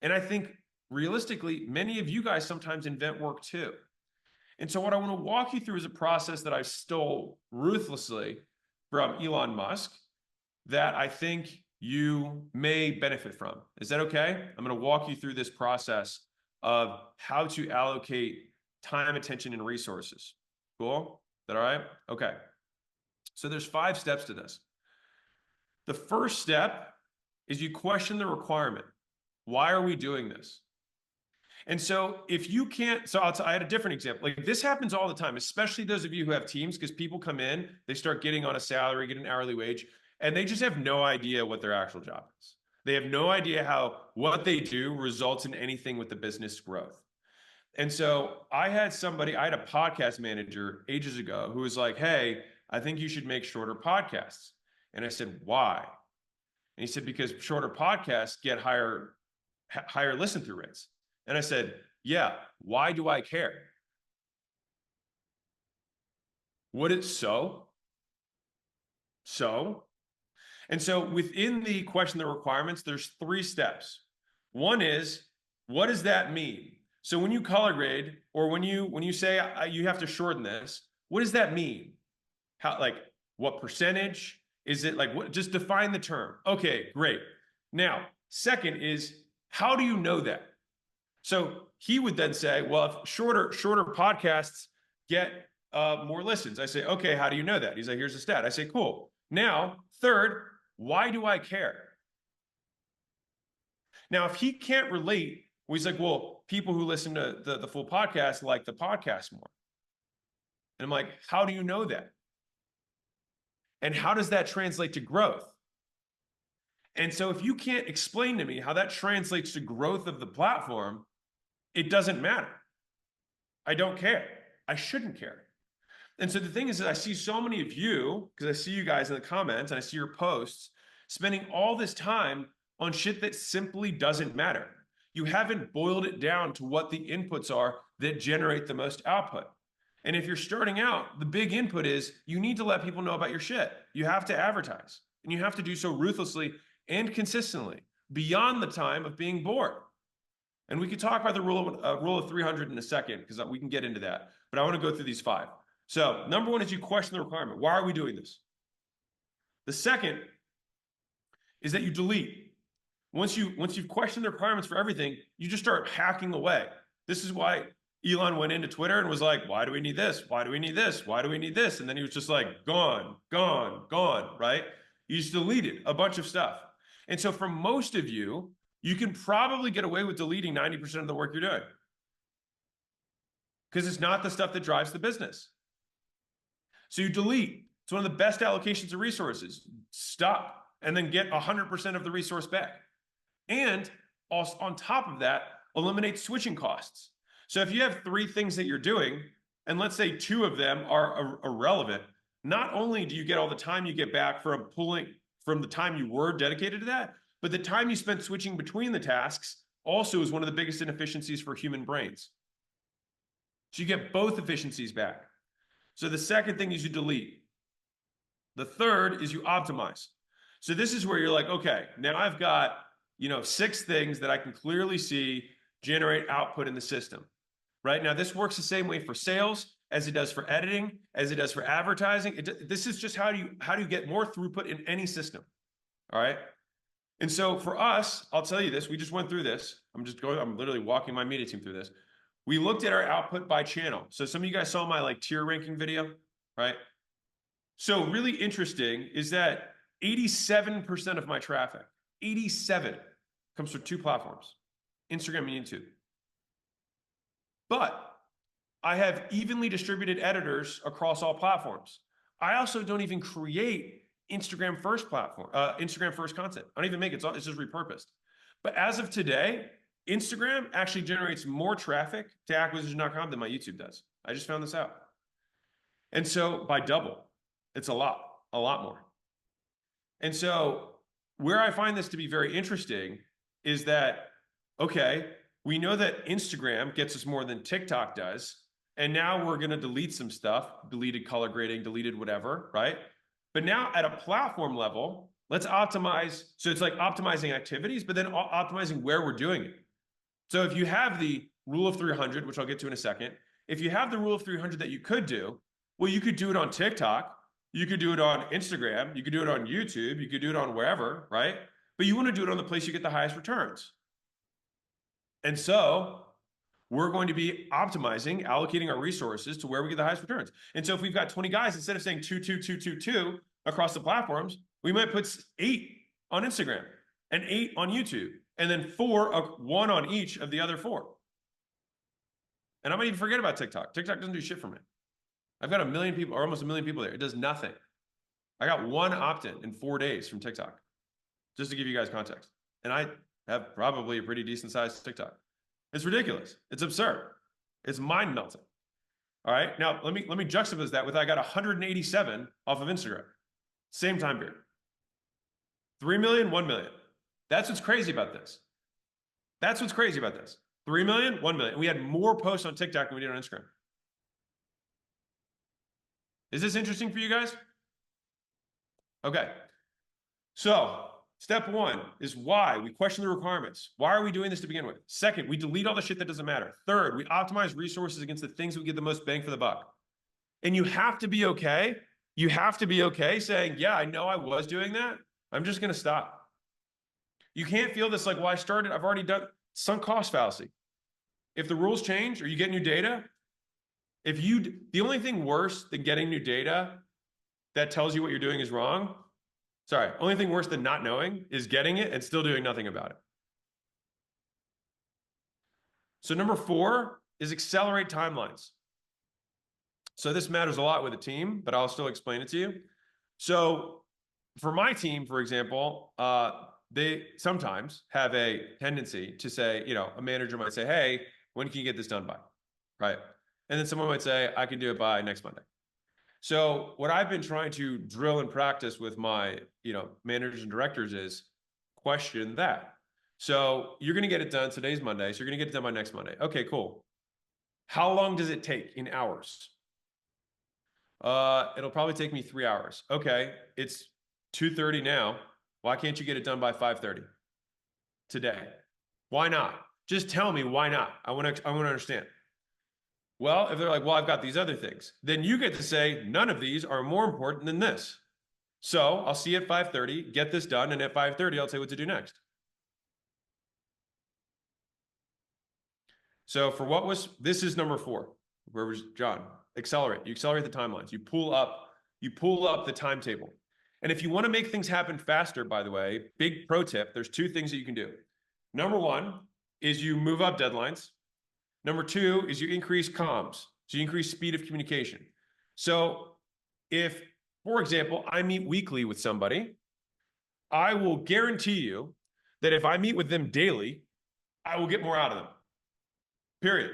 And I think realistically, many of you guys sometimes invent work too. And so what I want to walk you through is a process that I stole ruthlessly from Elon Musk that I think you may benefit from. Is that okay? I'm going to walk you through this process of how to allocate time, attention, and resources. Cool? Is that all right? Okay. So there's 5 steps to this. The first step is you question the requirement. Why are we doing this? And so if you can't, so I had a different example. Like this happens all the time, especially those of you who have teams, because people come in, they start getting on a salary, get an hourly wage, and they just have no idea what their actual job is. They have no idea how what they do results in anything with the business growth. And so I had a podcast manager ages ago who was like, hey, I think you should make shorter podcasts. And I said, why? And he said, because shorter podcasts get higher listen through rates. And I said, yeah, why do I care? Would it so? So? And so within the question the requirements, there's 3 steps. One is, what does that mean? So when you color grade, or when you say you have to shorten this, what does that mean? How, like, what percentage? Is it like, what? Just define the term. Okay, great. Now, second is, how do you know that? So he would then say, well, if shorter podcasts get more listens. I say, okay, how do you know that? He's like, here's a stat. I say, cool. Now, third, why do I care? Now, if he can't relate, well, he's like, well, people who listen to the full podcast like the podcast more. And I'm like, how do you know that? And how does that translate to growth? And so if you can't explain to me how that translates to growth of the platform, it doesn't matter. I don't care. I shouldn't care. And so the thing is that I see so many of you, because I see you guys in the comments and I see your posts, spending all this time on shit that simply doesn't matter. You haven't boiled it down to what the inputs are that generate the most output. And if you're starting out, the big input is you need to let people know about your shit. You have to advertise, and you have to do so ruthlessly and consistently beyond the time of being bored. And we could talk about the rule of 300 in a second, because we can get into that. But I want to go through these 5. So number 1 is you question the requirement. Why are we doing this? The second is that you delete. Once you've questioned the requirements for everything, you just start hacking away. This is why Elon went into Twitter and was like, why do we need this? Why do we need this? Why do we need this? And then he was just like, gone, right? You just deleted a bunch of stuff. And so for most of you, you can probably get away with deleting 90% of the work you're doing, because it's not the stuff that drives the business. So you delete. It's one of the best allocations of resources. Stop, and then get 100% of the resource back. And also on top of that, eliminate switching costs. So if you have 3 things that you're doing, and let's say 2 of them are irrelevant, not only do you get all the time you get back from the time you were dedicated to that, but the time you spent switching between the tasks also is one of the biggest inefficiencies for human brains. So you get both efficiencies back. So the second thing is you delete. The third is you optimize. So this is where you're like, okay, now I've got 6 things that I can clearly see generate output in the system. Right now, this works the same way for sales as it does for editing, as it does for advertising. This is just how do you get more throughput in any system. All right. And so for us, I'll tell you this, we just went through this. I'm literally walking my media team through this. We looked at our output by channel. So some of you guys saw my tier ranking video, right? So really interesting is that 87% of my traffic, 87, comes from 2 platforms, Instagram and YouTube. But I have evenly distributed editors across all platforms. I also don't even create Instagram first content. I don't even make it. It's just repurposed. But as of today, Instagram actually generates more traffic to acquisition.com than my YouTube does. I just found this out. And so by double, it's a lot more. And so where I find this to be very interesting is that, okay, we know that Instagram gets us more than TikTok does. And now we're going to delete some stuff, deleted color grading, deleted whatever, right? But now at a platform level, let's optimize. So it's like optimizing activities, but then optimizing where we're doing it. So if you have the rule of 300, which I'll get to in a second, if you have the rule of 300 that you could do, well, you could do it on TikTok, you could do it on Instagram, you could do it on YouTube, you could do it on wherever, right? But you want to do it on the place you get the highest returns. And so we're going to be optimizing, allocating our resources to where we get the highest returns. And so if we've got 20 guys, instead of saying 2, 2, 2, 2, 2 across the platforms, we might put 8 on Instagram and 8 on YouTube, and then 1 on each of the other 4. And I might even forget about TikTok. TikTok doesn't do shit for me. I've got 1 million people, or almost 1 million people there. It does nothing. I got 1 opt-in in 4 days from TikTok, just to give you guys context. And I have probably a pretty decent sized TikTok. It's ridiculous. It's absurd. It's mind melting. All right. Now let me juxtapose that with I got 187 off of Instagram. Same time period. 3 million, 1 million. That's what's crazy about this. That's what's crazy about this. 3 million, 1 million. We had more posts on TikTok than we did on Instagram. Is this interesting for you guys? Okay. So step 1 is why we question the requirements. Why are we doing this to begin with? Second, we delete all the shit that doesn't matter. Third, we optimize resources against the things that we get the most bang for the buck. And you have to be okay. You have to be okay saying, yeah, I know I was doing that. I'm just going to stop. You can't feel this like, well, I've already done sunk cost fallacy. If the rules change or you get new data, the only thing worse than getting new data that tells you what you're doing is wrong, only thing worse than not knowing is getting it and still doing nothing about it. So number 4 is accelerate timelines. So this matters a lot with a team, but I'll still explain it to you. So for my team, for example, they sometimes have a tendency to say, a manager might say, hey, when can you get this done by? Right. And then someone might say, I can do it by next Monday. So what I've been trying to drill and practice with my, managers and directors is question that. So you're going to get it done. Today's Monday. So you're going to get it done by next Monday. Okay, cool. How long does it take in hours? It'll probably take me 3 hours. Okay. It's 2:30 now. Why can't you get it done by 5:30 today? Why not? Just tell me why not. I want to understand. Well, if they're like, well, I've got these other things, then you get to say, none of these are more important than this. So I'll see you at 5:30, get this done. And at 5:30, I'll tell you what to do next. So this is number 4. Where was John? Accelerate. You accelerate the timelines. You pull up the timetable. And if you want to make things happen faster, by the way, big pro tip, there's 2 things that you can do. Number 1 is you move up deadlines. Number 2 is you increase comms. So you increase speed of communication. So if, for example, I meet weekly with somebody, I will guarantee you that if I meet with them daily, I will get more out of them. Period.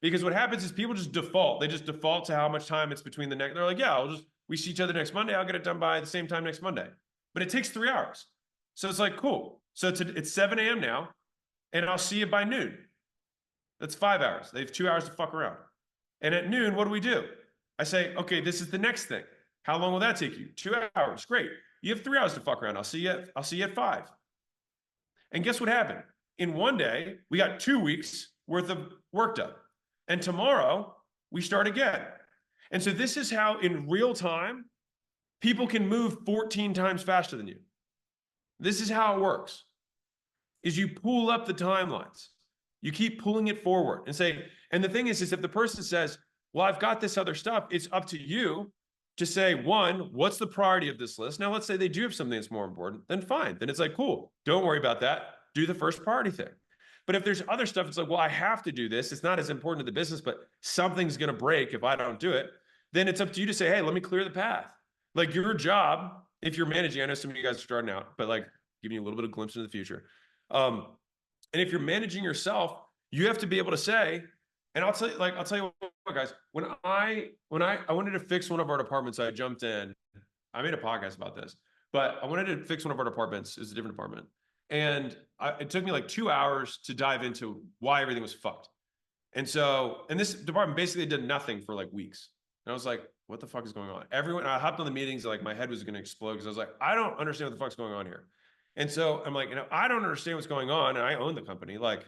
Because what happens is people just default. They just default to how much time it's between the next. They're like, yeah, we see each other next Monday. I'll get it done by the same time next Monday. But it takes 3 hours. So it's like, cool. So it's 7 a.m. now, and I'll see you by noon. That's 5 hours. They have 2 hours to fuck around. And at noon, what do? I say, okay, this is the next thing. How long will that take you? 2 hours. Great. You have 3 hours to fuck around. I'll see you at 5. And guess what happened? In one day, we got 2 weeks worth of work done. And tomorrow, we start again. And so this is how, in real time, people can move 14 times faster than you. This is how it works, is you pull up the timelines. You keep pulling it forward and say, and the thing is if the person says, well, I've got this other stuff, it's up to you to say, 1, what's the priority of this list? Now, let's say they do have something that's more important, then fine. Then it's like, cool, don't worry about that. Do the first priority thing. But if there's other stuff, it's like, well, I have to do this. It's not as important to the business, but something's going to break if I don't do it. Then it's up to you to say, hey, let me clear the path. Like your job, if you're managing, I know some of you guys are starting out, but like giving you a little bit of glimpse into the future. And if you're managing yourself, you have to be able to say, and I'll tell you what, guys, when I wanted to fix one of our departments, I jumped in. I made a podcast about this, but I wanted to fix one of our departments. It's a different department. And it took me like 2 hours to dive into why everything was fucked. And this department basically did nothing for like weeks. And I was like, what the fuck is going on? I hopped on the meetings, like my head was going to explode because I was like, I don't understand what the fuck's going on here. And so I'm like, I don't understand what's going on. And I own the company. Like,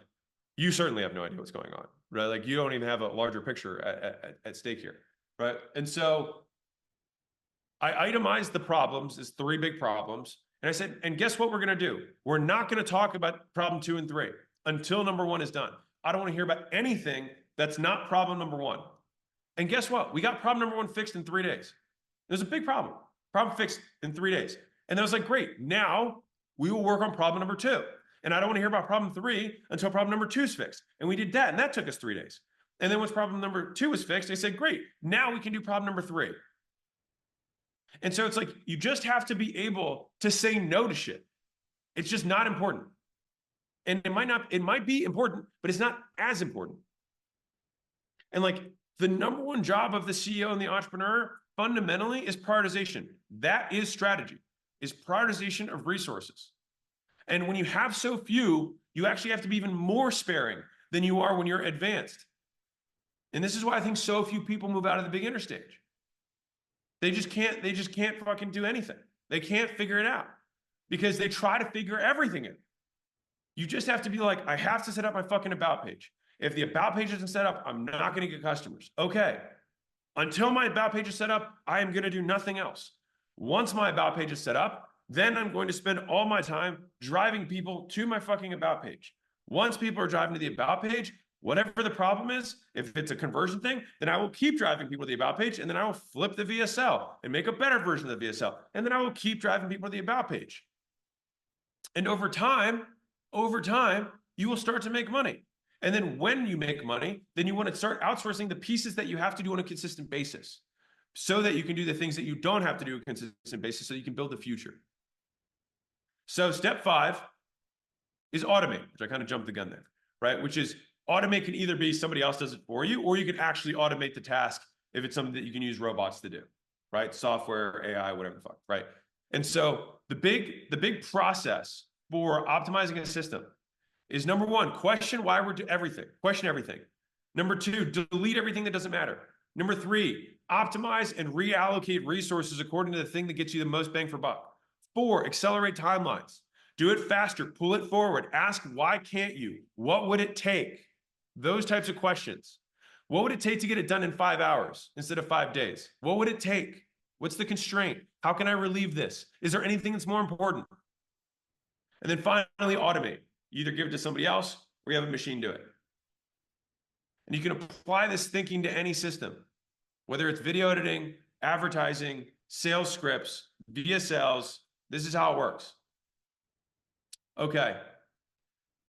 You certainly have no idea what's going on, right? Like you don't even have a larger picture at stake here, right? And so I itemized the problems as 3 big problems. And I said, and guess what we're going to do? We're not going to talk about problem 2 and 3 until number 1 is done. I don't want to hear about anything that's not problem number 1. And guess what? We got problem number 1 fixed in 3 days. There's a big problem. Problem fixed in 3 days. And I was like, great. Now we will work on problem number 2. And I don't want to hear about problem 3 until problem number 2 is fixed. And we did that. And that took us 3 days. And then once problem number 2 was fixed, I said, great. Now we can do problem number 3. And so it's like, you just have to be able to say no to shit. It's just not important. And it might be important, but it's not as important. And like the number 1 job of the CEO and the entrepreneur fundamentally is prioritization. That is strategy, is prioritization of resources. And when you have so few, you actually have to be even more sparing than you are when you're advanced. And this is why I think so few people move out of the beginner stage. They just can't fucking do anything. They can't figure it out because they try to figure everything in. You just have to be like, I have to set up my fucking about page. If the about page isn't set up, I'm not going to get customers. Okay. Until my about page is set up, I am going to do nothing else. Once my about page is set up, then I'm going to spend all my time driving people to my fucking about page. Once people are driving to the about page, whatever the problem is, if it's a conversion thing, then I will keep driving people to the about page, and then I will flip the VSL and make a better version of the VSL. And then I will keep driving people to the about page. And over time, you will start to make money. And then when you make money, then you want to start outsourcing the pieces that you have to do on a consistent basis so that you can do the things that you don't have to do on a consistent basis so you can build the future. So step 5 is automate, which I kind of jumped the gun there, right? Which is automate can either be somebody else does it for you, or you can actually automate the task if it's something that you can use robots to do, right? Software, AI, whatever the fuck, right? And so the big process for optimizing a system is number 1, question why we're doing everything. Question everything. Number 2, delete everything that doesn't matter. Number 3, optimize and reallocate resources according to the thing that gets you the most bang for buck. 4, accelerate timelines. Do it faster, pull it forward. Ask, why can't you? What would it take? Those types of questions. What would it take to get it done in 5 hours instead of 5 days? What would it take? What's the constraint? How can I relieve this? Is there anything that's more important? And then finally, automate. You either give it to somebody else or you have a machine do it. And you can apply this thinking to any system, whether it's video editing, advertising, sales scripts, VSLs. This is how it works. Okay.